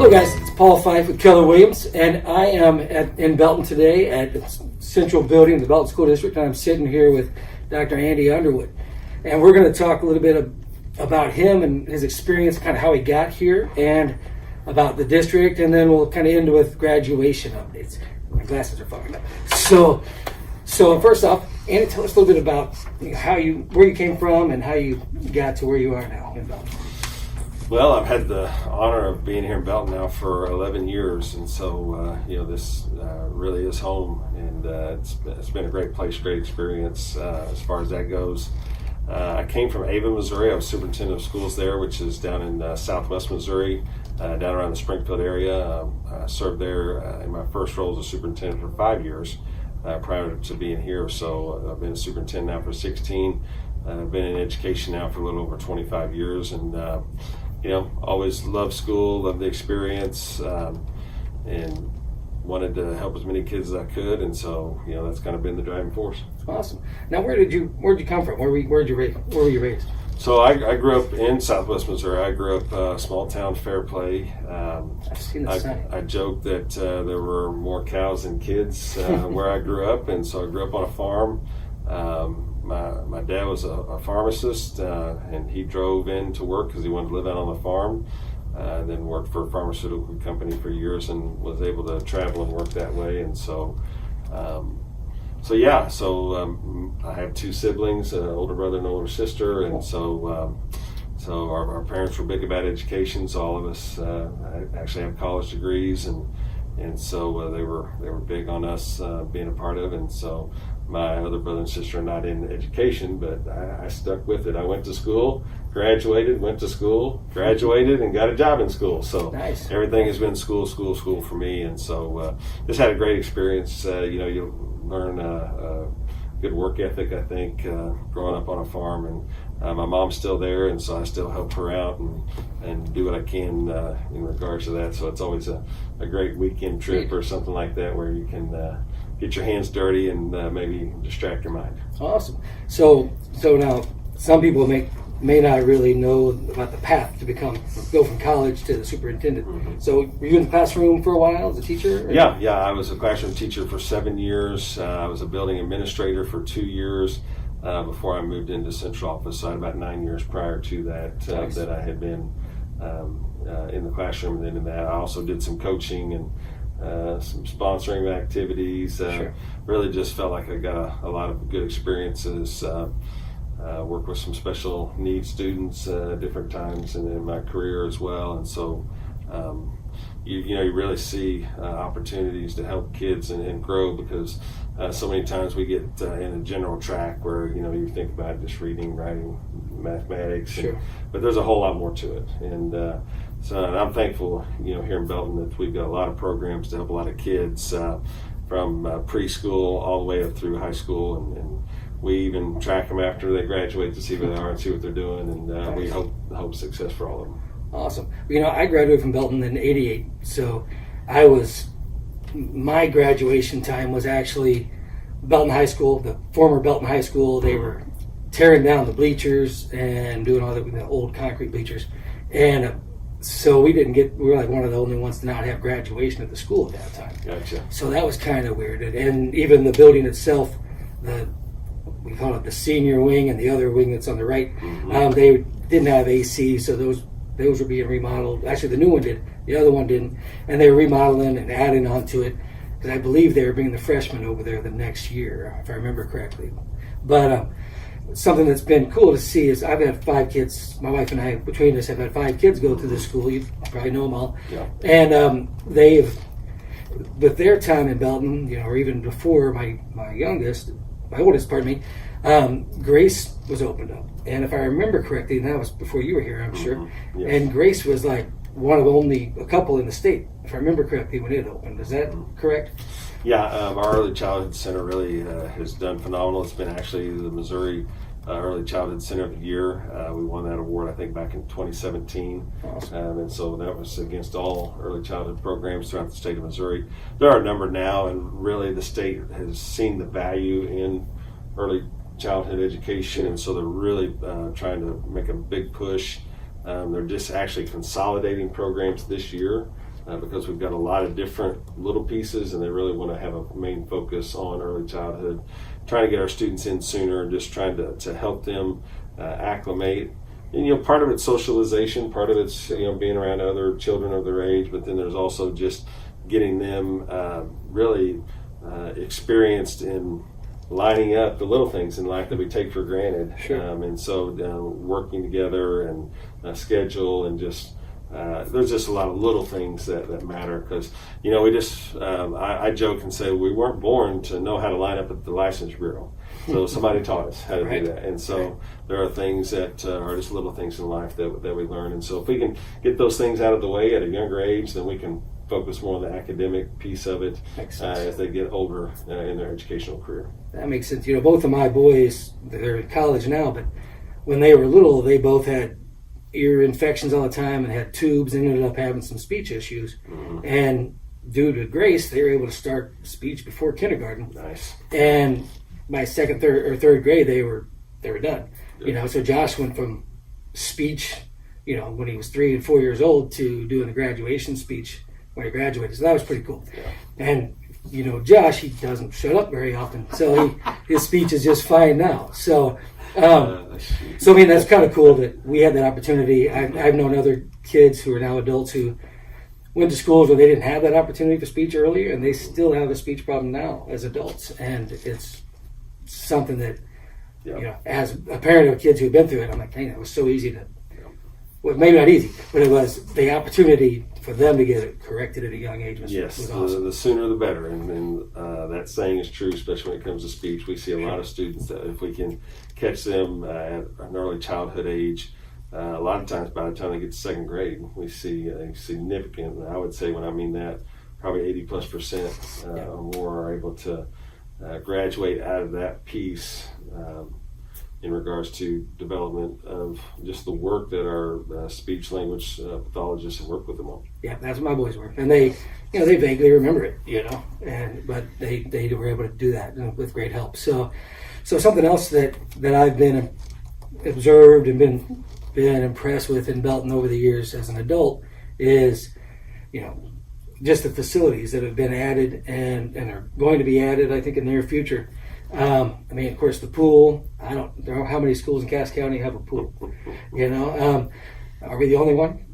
Hello guys, it's Paul Fife with Keller Williams, and I am in Belton today at the Central Building of the Belton School District, and I'm sitting here with Dr. Andy Underwood. And we're going to talk a little bit about him and his experience, kind of how he got here, and about the district, and then we'll kind of end with graduation updates. My glasses are fogging up. So first off, Andy, tell us a little bit about where you came from and how you got to where you are now in Belton. Well, I've had the honor of being here in Belton now for 11 years, and so this really is home, and it's been a great place, great experience as far as that goes. I came from Ava, Missouri. I was superintendent of schools there, which is down in southwest Missouri, down around the Springfield area. I served there in my first role as a superintendent for 5 years prior to being here. So I've been a superintendent now for 16. I've been in education now for a little over 25 years, and always loved school, loved the experience, and wanted to help as many kids as I could, and so that's kind of been the driving force. Awesome. Now, where'd you come from? Where were you raised? So I grew up in Southwest Missouri. I grew up small town Fairplay. I've seen the sign. I joke that there were more cows than kids where I grew up, and so I grew up on a farm. My dad was a pharmacist, and he drove in to work because he wanted to live out on the farm. Then worked for a pharmaceutical company for years and was able to travel and work that way. And so I have two siblings, an older brother and an older sister, and so our parents were big about education. So all of us actually have college degrees, and so they were big on us being a part of it. And so my other brother and sister are not in education, but I stuck with it. I went to school, graduated, went to school, graduated, and got a job in school. So nice. Everything has been school for me. And so just had a great experience. You learn a good work ethic, I think, growing up on a farm. And my mom's still there, and so I still help her out and do what I can in regards to that. So it's always a great weekend trip or something like that where you can get your hands dirty and maybe distract your mind. Awesome. So now some people may not really know about the path to go from college to the superintendent. Mm-hmm. So were you in the classroom for a while as a teacher? Or? Yeah. I was a classroom teacher for 7 years. I was a building administrator for 2 years before I moved into central office. So I had about 9 years prior to that nice. That I had been in the classroom. And then in that I also did some coaching and some sponsoring activities. Sure. Really just felt like I got a lot of good experiences. Worked with some special needs students at different times in my career as well. And so you really see opportunities to help kids and grow, because so many times we get in a general track where you think about just reading, writing, mathematics, sure. But there's a whole lot more to it. And so I'm thankful here in Belton that we've got a lot of programs to help a lot of kids from preschool all the way up through high school, and we even track them after they graduate to see where they are and see what they're doing, and nice. We hope success for all of them. Awesome. I graduated from Belton in '88, so my graduation time was actually Belton High School, the former Belton High School. They were tearing down the bleachers and doing all the old concrete bleachers, and so we were like one of the only ones to not have graduation at the school at that time. Gotcha. So that was kind of weird, and even the building itself, we call it the senior wing and the other wing that's on the right, mm-hmm. They didn't have AC, so those were being remodeled. Actually, the new one did. The other one didn't. And they were remodeling and adding onto it, because I believe they were bringing the freshmen over there the next year, if I remember correctly. But something that's been cool to see is I've had 5 kids. My wife and I, between us, have had 5 kids go to this school. You probably know them all. Yeah. And they've, with their time in Belton, or even before my oldest, Grace was opened up. And if I remember correctly, and that was before you were here, I'm sure, mm-hmm. Yes. and Grace was like one of only a couple in the state, if I remember correctly, when it opened. Is that correct? Yeah, our Early Childhood Center really has done phenomenal. It's been actually the Missouri Early Childhood Center of the Year. We won that award, I think, back in 2017. Awesome. And so that was against all early childhood programs throughout the state of Missouri. There are a number now, and really the state has seen the value in early childhood education, and so they're really trying to make a big push. They're just actually consolidating programs this year because we've got a lot of different little pieces, and they really want to have a main focus on early childhood, trying to get our students in sooner, just trying to help them acclimate. And part of it's socialization, part of it's being around other children of their age, but then there's also just getting them really experienced in lining up the little things in life that we take for granted. Sure. And so working together and schedule, and just there's just a lot of little things that matter, because we just I joke and say we weren't born to know how to line up at the license bureau, so somebody taught us how to do that. And so there are things that are just little things in life that we learn, and so if we can get those things out of the way at a younger age, then we can focus more on the academic piece of it as they get older in their educational career. That makes sense. Both of my boys, they're in college now, but when they were little, they both had ear infections all the time and had tubes, and ended up having some speech issues. Mm-hmm. And due to grace, they were able to start speech before kindergarten. Nice. And by third grade, they were done. Good. So Josh went from speech, when he was 3 and 4 years old, to doing the graduation speech when he graduated. So that was pretty cool. Yeah. And Josh, he doesn't shut up very often, so his speech is just fine now. So, that's kind of cool that we had that opportunity. I've known other kids who are now adults who went to schools where they didn't have that opportunity for speech earlier, and they still have a speech problem now as adults. And it's something that, as a parent of kids who've been through it, I'm like, dang, it was so easy to. Well, maybe not easy, but it was the opportunity for them to get it corrected at a young age. Was awesome. The sooner the better, and that saying is true, especially when it comes to speech. We see a lot of students that if we can catch them at an early childhood age, a lot of times by the time they get to second grade, we see a significant, I would say when I mean that, probably 80+% or more are able to graduate out of that piece in regards to development of just the work that our speech language pathologists have worked with them on. Yeah, that's what my boys were, and they vaguely remember it, but they were able to do that with great help. So something else that I've been observed and been impressed with in Belton over the years as an adult is, just the facilities that have been added and are going to be added, I think, in the near future. Of course, the pool. I don't know how many schools in Cass County have a pool. Are we the only one?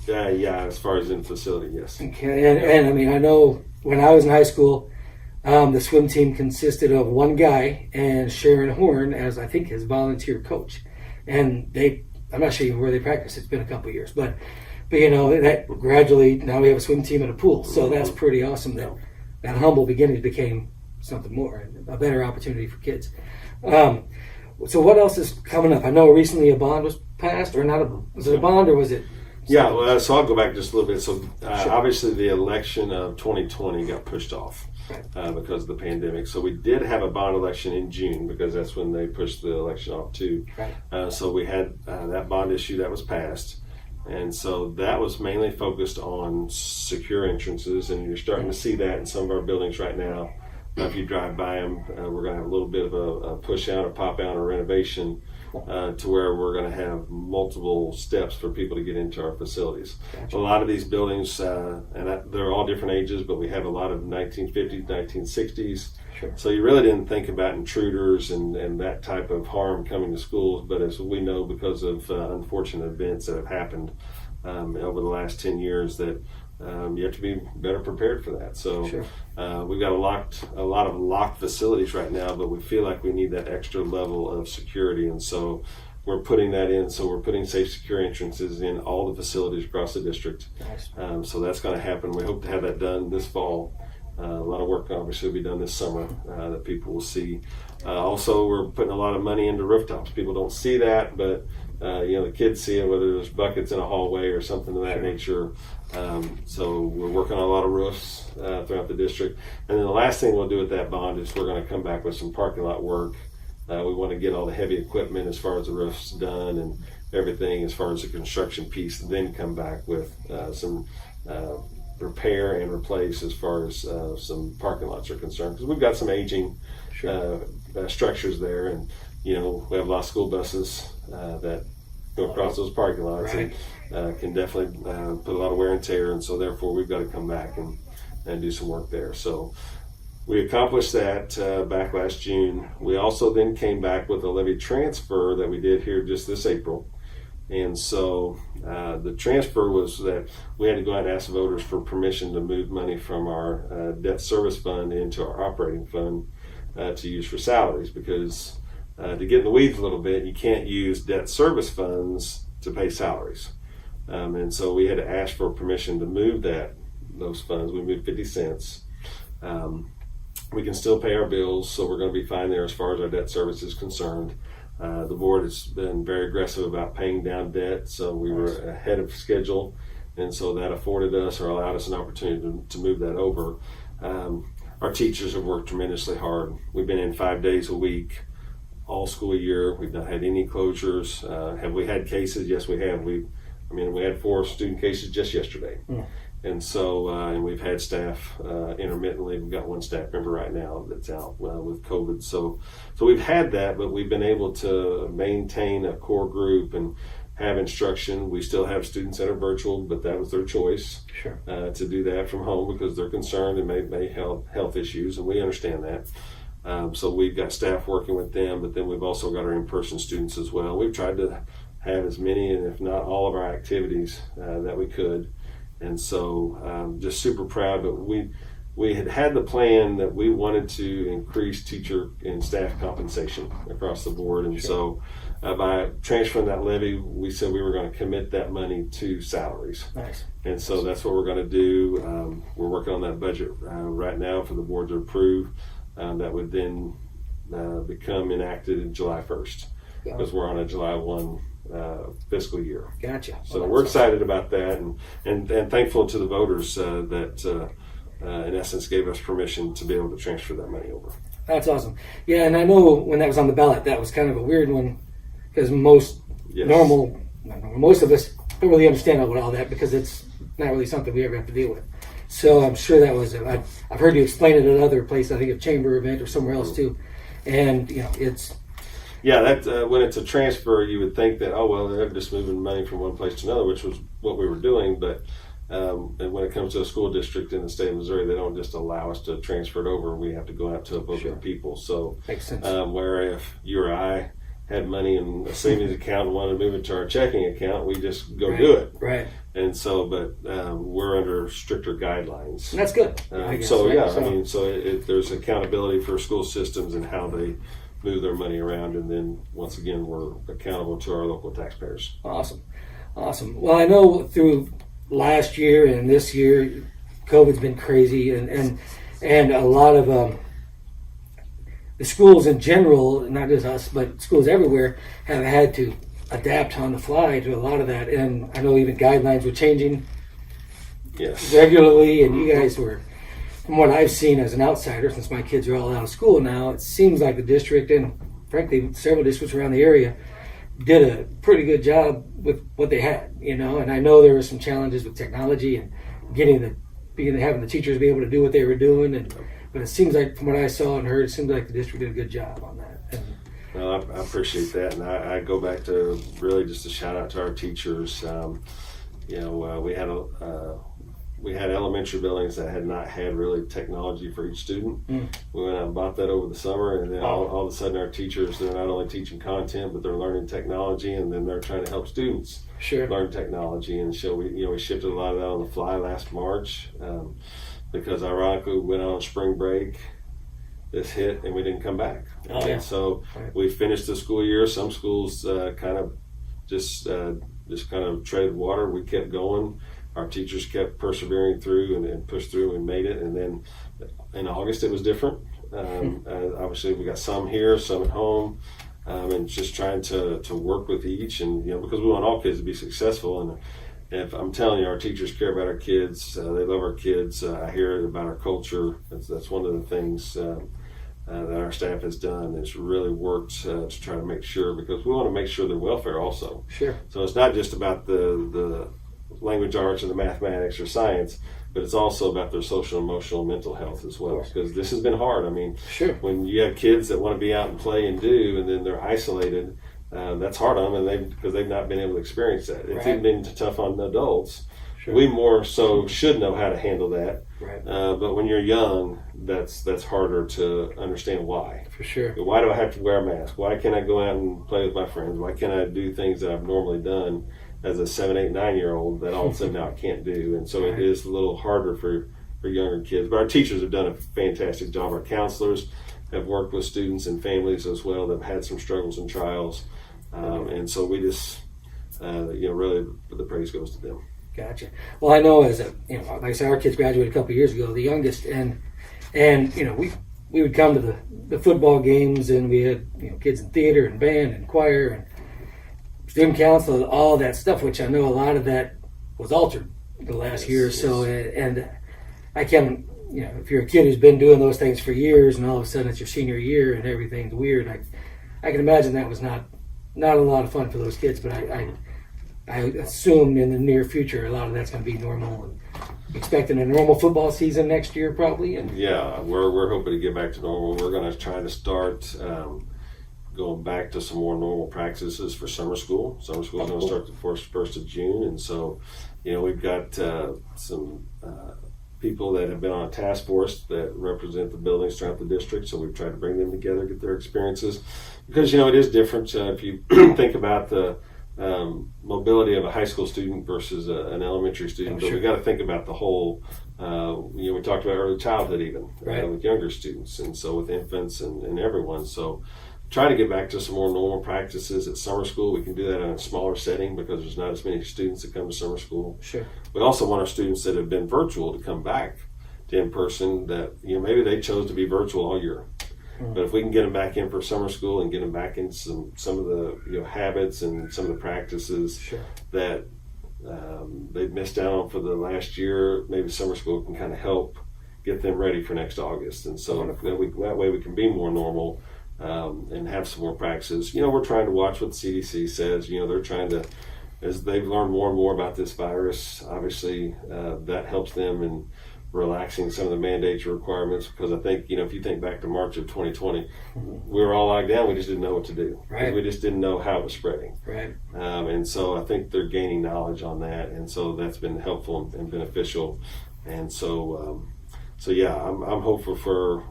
Yeah, as far as in facility, yes. Okay. And I know when I was in high school, the swim team consisted of one guy and Sharon Horn as, I think, his volunteer coach. And I'm not sure even where they practice. It's been a couple of years, but that gradually now we have a swim team and a pool. So that's pretty awesome. That humble beginnings became something more, a better opportunity for kids. So what else is coming up? I know recently a bond was passed, or not? Was it a bond, or was it? Yeah, so I'll go back just a little bit. So sure. Obviously the election of 2020 got pushed off because of the pandemic. So we did have a bond election in June, because that's when they pushed the election off too. Right. So we had that bond issue that was passed. And so that was mainly focused on secure entrances, and you're starting to see that in some of our buildings right now. If you drive by them, we're going to have a little bit of a push out or pop out or renovation to where we're going to have multiple steps for people to get into our facilities. Gotcha. A lot of these buildings, they're all different ages, but we have a lot of 1950s, 1960s. Sure. So you really didn't think about intruders and that type of harm coming to schools, but as we know, because of unfortunate events that have happened over the last 10 years, that you have to be better prepared for that. So sure. We've got a lot of locked facilities right now, but we feel like we need that extra level of security, and so we're putting that in. So we're putting safe, secure entrances in all the facilities across the district. Nice. So that's going to happen. We hope to have that done this fall. A lot of work obviously will be done this summer that people will see. Also, we're putting a lot of money into rooftops. People don't see that, but the kids see it, whether there's buckets in a hallway or something of that sure. nature. So we're working on a lot of roofs throughout the district. And then the last thing we'll do with that bond is we're going to come back with some parking lot work. We want to get all the heavy equipment as far as the roofs done and everything as far as the construction piece, then come back with some repair and replace as far as some parking lots are concerned, because we've got some aging sure. Structures there, and we have a lot of school buses that go across those parking lots, Right. and can definitely put a lot of wear and tear. And so therefore we've got to come back and do some work there. So we accomplished that back last June. We also then came back with a levy transfer that we did here just this April. And so the transfer was that we had to go out and ask voters for permission to move money from our debt service fund into our operating fund to use for salaries, because to get in the weeds a little bit, you can't use debt service funds to pay salaries. And so we had to ask for permission to move those funds. We moved 50 cents. We can still pay our bills, so we're going to be fine there as far as our debt service is concerned. The board has been very aggressive about paying down debt, so we were ahead of schedule, and so that afforded us or allowed us an opportunity to move that over. Our teachers have worked tremendously hard. We've been in 5 days a week, all school year. We've not had any closures. Have we had cases? Yes, we have. We had 4 student cases just yesterday. And so, and we've had staff intermittently. We've got 1 staff member right now that's out with COVID. So we've had that, but we've been able to maintain a core group and have instruction. We still have students that are virtual, but that was their choice. Sure. To do that from home because they're concerned and may have health issues, and we understand that. So we've got staff working with them, but then we've also got our in-person students as well. We've tried to have as many, and if not all of our activities that we could. And so just super proud, but we had the plan that we wanted to increase teacher and staff compensation across the board. And so by transferring that levy, we said we were going to commit that money to salaries. Nice. And so that's what we're going to do. We're working on that budget right now for the board to approve. That would then become enacted in July 1st because we're on a July 1 fiscal year. Gotcha. So we're excited about that and thankful to the voters that in essence gave us permission to be able to transfer that money over. That's awesome. Yeah, and I know when that was on the ballot, that was kind of a weird one because most of us don't really understand about all that because it's not really something we ever have to deal with. So I'm sure that was, I've heard you explain it at other places, I think a chamber event or somewhere else too. And, it's... Yeah, that when it's a transfer, you would think that, they're just moving money from one place to another, which was what we were doing. But and when it comes to a school district in the state of Missouri, they don't just allow us to transfer it over. We have to go out to a vote of the people. So, makes sense. Where if you or I had money in a savings account and wanted to move it to our checking account, we just go do it. Right. And so, but we're under stricter guidelines. And that's good. There's accountability for school systems and how they move their money around, and then once again we're accountable to our local taxpayers. Awesome. Well, I know through last year and this year, COVID's been crazy, and a lot of the schools in general, not just us, but schools everywhere, have had to adapt on the fly to a lot of that. And I know even guidelines were changing regularly, and you guys were, from what I've seen as an outsider, since my kids are all out of school now, it seems like the district, and frankly several districts around the area, did a pretty good job with what they had, and I know there were some challenges with technology and having the teachers be able to do what they were doing, but it seems like from what I saw and heard, it seems like the district did a good job on that. Well, I appreciate that, and I go back to really just a shout out to our teachers. We had elementary buildings that had not had really technology for each student. We went out and bought that over the summer, and then all of a sudden our teachers, they're not only teaching content, but they're learning technology, and then they're trying to help students learn technology. And so we shifted a lot of that on the fly last March because ironically we went on spring break, this hit, and we didn't come back. And so we finished the school year. Some schools kind of just kind of treaded water. We kept going. Our teachers kept persevering through and pushed through and made it. And then in August, it was different. Obviously, we got some here, some at home, and just trying to work with each. And, because we want all kids to be successful. And if I'm telling you, our teachers care about our kids. They love our kids. I hear about our culture. That's one of the things that our staff has done is really worked to try to make sure, because we want to make sure their welfare also. Sure. So it's not just about the language arts or the mathematics or science, but it's also about their social, emotional, mental health as well, because this has been hard. I mean, when you have kids that want to be out and play and do, and then they're isolated, that's hard on them, because they've not been able to experience that. It's Right. even been tough on adults. Sure. We more so should know how to handle that. Right. But when you're young, that's harder to understand why. For sure. Why do I have to wear a mask? Why can't I go out and play with my friends? Why can't I do things that I've normally done as a 7, 8, 9-year-old that all of a sudden now I can't do? And so Right. it is a little harder for younger kids. But our teachers have done a fantastic job. Our counselors have worked with students and families as well that have had some struggles and trials. And so we just, really the praise goes to them. Gotcha. Well, I know like I said, our kids graduated a couple of years ago, the youngest, and we would come to the football games, and we had kids in theater and band and choir and student council, all that stuff, which I know a lot of that was altered the last year or so. And I can, if you're a kid who's been doing those things for years, and all of a sudden it's your senior year and everything's weird, I can imagine that was not a lot of fun for those kids. But I assume in the near future, a lot of that's going to be normal, and expecting a normal football season next year, probably. And yeah, we're hoping to get back to normal. We're going to try to start going back to some more normal practices for summer school. Summer school is going to start the first of June, and so we've got some people that have been on a task force that represent the buildings throughout the district. So we've tried to bring them together, get their experiences, because it is different if you think about the mobility of a high school student versus an elementary student. But we got to think about the whole. We talked about early childhood even with younger students, and so with infants and everyone. So trying to get back to some more normal practices at summer school. We can do that in a smaller setting because there's not as many students that come to summer school. Sure. We also want our students that have been virtual to come back to in person. That maybe they chose to be virtual all year. But if we can get them back in for summer school and get them back into some of the habits and some of the practices that they've missed out on for the last year, maybe summer school can kind of help get them ready for next August. And so that way we can be more normal and have some more practices. We're trying to watch what the CDC says. They're trying to, as they've learned more and more about this virus, obviously that helps them in relaxing some of the mandatory requirements, because I think, if you think back to March of 2020, we were all locked down. We just didn't know what to do. Right. We just didn't know how it was spreading. Right. And so I think they're gaining knowledge on that. And so that's been helpful and beneficial. And so, I'm hopeful for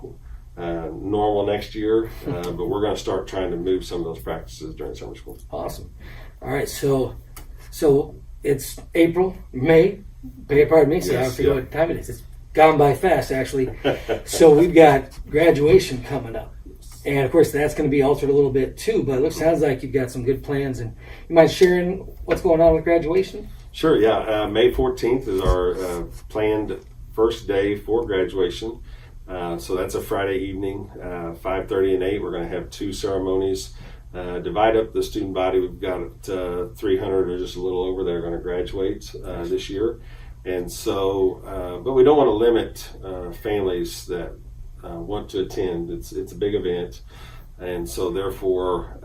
normal next year, but we're going to start trying to move some of those practices during summer school. Awesome. All right. So it's May. Pardon me. So I forget what time it is. It's gone by fast, actually. So we've got graduation coming up, and of course that's going to be altered a little bit too. But it sounds like you've got some good plans. And you mind sharing what's going on with graduation? Sure. Yeah. May 14th is our planned first day for graduation. So that's a Friday evening, 5:30 and 8. We're going to have 2 ceremonies. Divide up the student body. We've got 300 or just a little over that are going to graduate this year. And so, but we don't want to limit families that want to attend. It's a big event. And so therefore,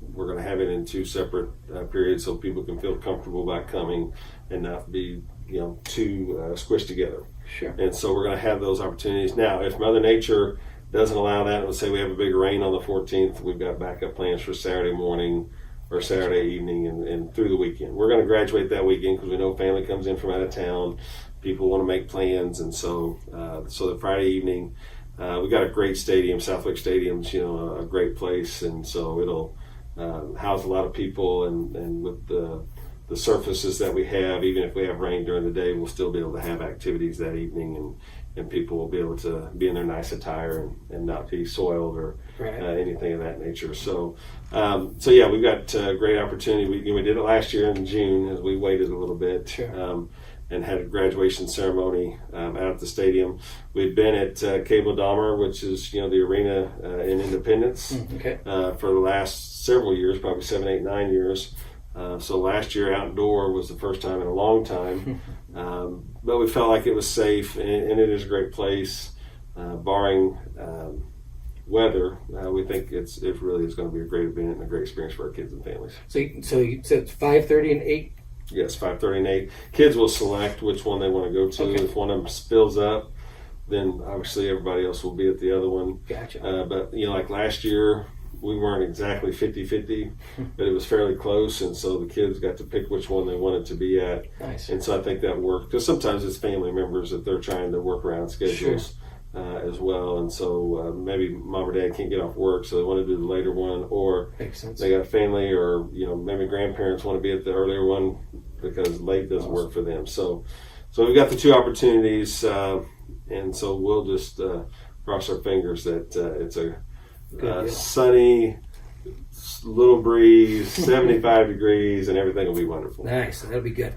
we're going to have it in 2 separate periods so people can feel comfortable about coming and not be, too squished together. Sure. And so we're going to have those opportunities. Now, if Mother Nature doesn't allow that, let's say we have a big rain on the 14th, we've got backup plans for Saturday morning or Saturday evening and through the weekend. We're going to graduate that weekend because we know family comes in from out of town. People want to make plans. And so the Friday evening, we got a great stadium. Southwick Stadium's, a great place. And so it'll house a lot of people. And with the surfaces that we have, even if we have rain during the day, we'll still be able to have activities that evening, and people will be able to be in their nice attire and not be soiled or anything of that nature. So we've got a great opportunity. We did it last year in June as we waited a little bit and had a graduation ceremony out at the stadium. We'd been at Cable Dahmer, which is the arena in Independence for the last several years, probably 7, 8, 9 years. So last year outdoor was the first time in a long time, but we felt like it was safe, and it is a great place, barring weather. We think it really is going to be a great event and a great experience for our kids and families. So you said it's 5:30 and 8? Yes, 5:30 and 8. Kids will select which one they want to go to. Okay. If one of them spills up, then obviously everybody else will be at the other one. Gotcha. But like last year, we weren't exactly 50-50, but it was fairly close, and so the kids got to pick which one they wanted to be at. Nice. And so I think that worked, because sometimes it's family members that they're trying to work around schedules. Sure. As well, and so maybe mom or dad can't get off work, so they want to do the later one, or Makes sense. they got a family, or maybe grandparents want to be at the earlier one because late doesn't work for them. So we've got the two opportunities, and so we'll just cross our fingers that it's a sunny, little breeze, 75 degrees, and everything will be wonderful. Nice. That'll be good.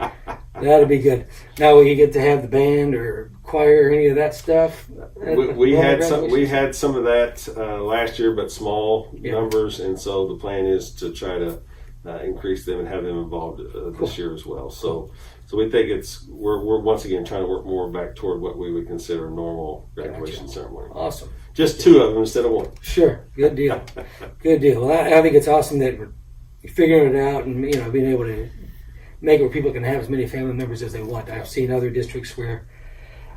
That'll be good. Now, will you get to have the band or choir or any of that stuff? We had some of that last year, but small numbers, and so the plan is to try to increase them and have them involved this year as well. So we think we're once again trying to work more back toward what we would consider a normal graduation ceremony. Awesome. Just two of them instead of one. Sure. Good deal. Good deal. Well, I think it's awesome that we're figuring it out and being able to make it where people can have as many family members as they want. I've seen other districts where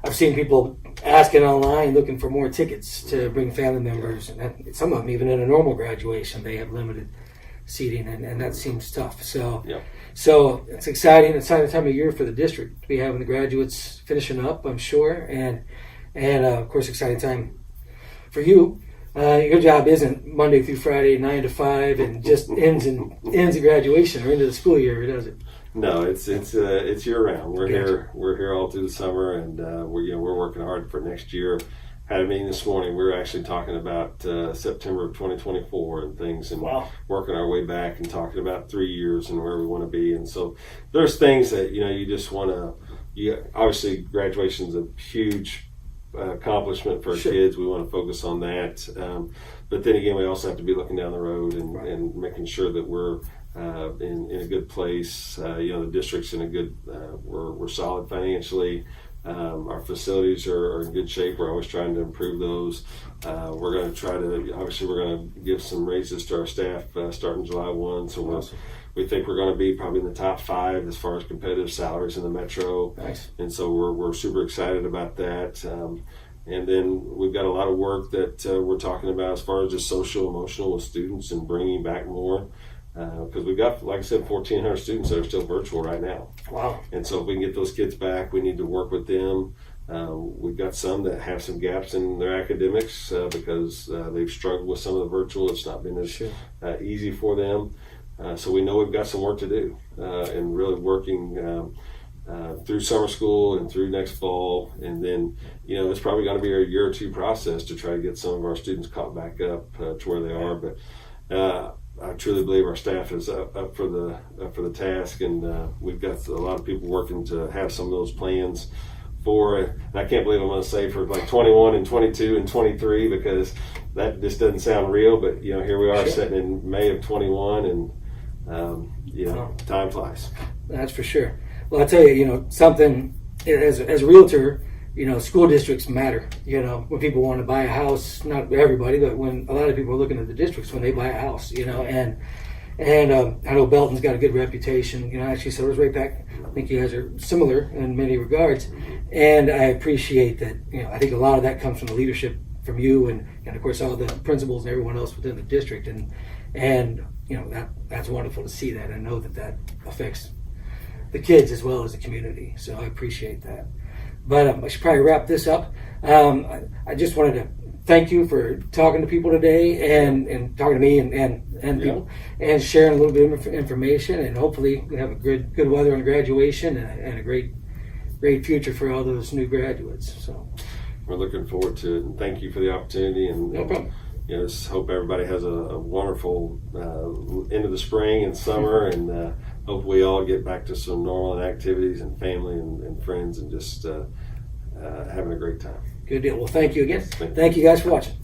I've seen people asking online, looking for more tickets to bring family members, and some of them even in a normal graduation they have limited seating, and that seems tough. So it's exciting. It's the time of year for the district to be having the graduates finishing up, I'm sure, and of course exciting time for you. Your job isn't Monday through Friday 9 to 5 and just ends at graduation or into the school year, does it? No, it's year round. We're here all through the summer, and we're working hard for next year. Had a meeting this morning. We were actually talking about September of 2024 and things, and working our way back and talking about 3 years and where we want to be. And so there's things that you just want to. Obviously, graduation's a huge accomplishment for our kids. We want to focus on that, but then again, we also have to be looking down the road and making sure that we're in a good place. The district's in a good. We're solid financially. Our facilities are in good shape. We're always trying to improve those. We're going to try to. Obviously, we're going to give some raises to our staff starting July 1. So we think we're going to be probably in the top 5 as far as competitive salaries in the metro. Nice. And so we're super excited about that. And then we've got a lot of work that we're talking about as far as just social, emotional with students and bringing back more. Because we've got, like I said, 1,400 students that are still virtual right now. Wow. And so if we can get those kids back, we need to work with them. We've got some that have some gaps in their academics because they've struggled with some of the virtual. It's not been as easy for them. So we know we've got some work to do and really working through summer school and through next fall. And then, it's probably going to be a year or two process to try to get some of our students caught back up to where they are. But I truly believe our staff is up for the task, and we've got a lot of people working to have some of those plans for it. And I can't believe I'm going to say for like 21 and 22 and 23 because that just doesn't sound real. But here we are sitting in May of 21, and time flies. That's for sure. Well, I tell you, something as a realtor. School districts matter. When people want to buy a house, not everybody, but when a lot of people are looking at the districts when they buy a house, and I know Belton's got a good reputation. Actually, so is right back. I think you guys are similar in many regards, and I appreciate that. I think a lot of that comes from the leadership from you, and of course all the principals and everyone else within the district, and that's wonderful to see that. I know that affects the kids as well as the community, so I appreciate that. But I should probably wrap this up. I just wanted to thank you for talking to people today and talking to me and people and sharing a little bit of information, and hopefully we have a good weather on graduation and a great future for all those new graduates. So we're looking forward to it, and thank you for the opportunity. And no problem. Just hope everybody has a wonderful end of the spring and summer, and hope we all get back to some normal activities and family and friends and just having a great time. Good deal. Well, thank you again. Thank you guys for watching.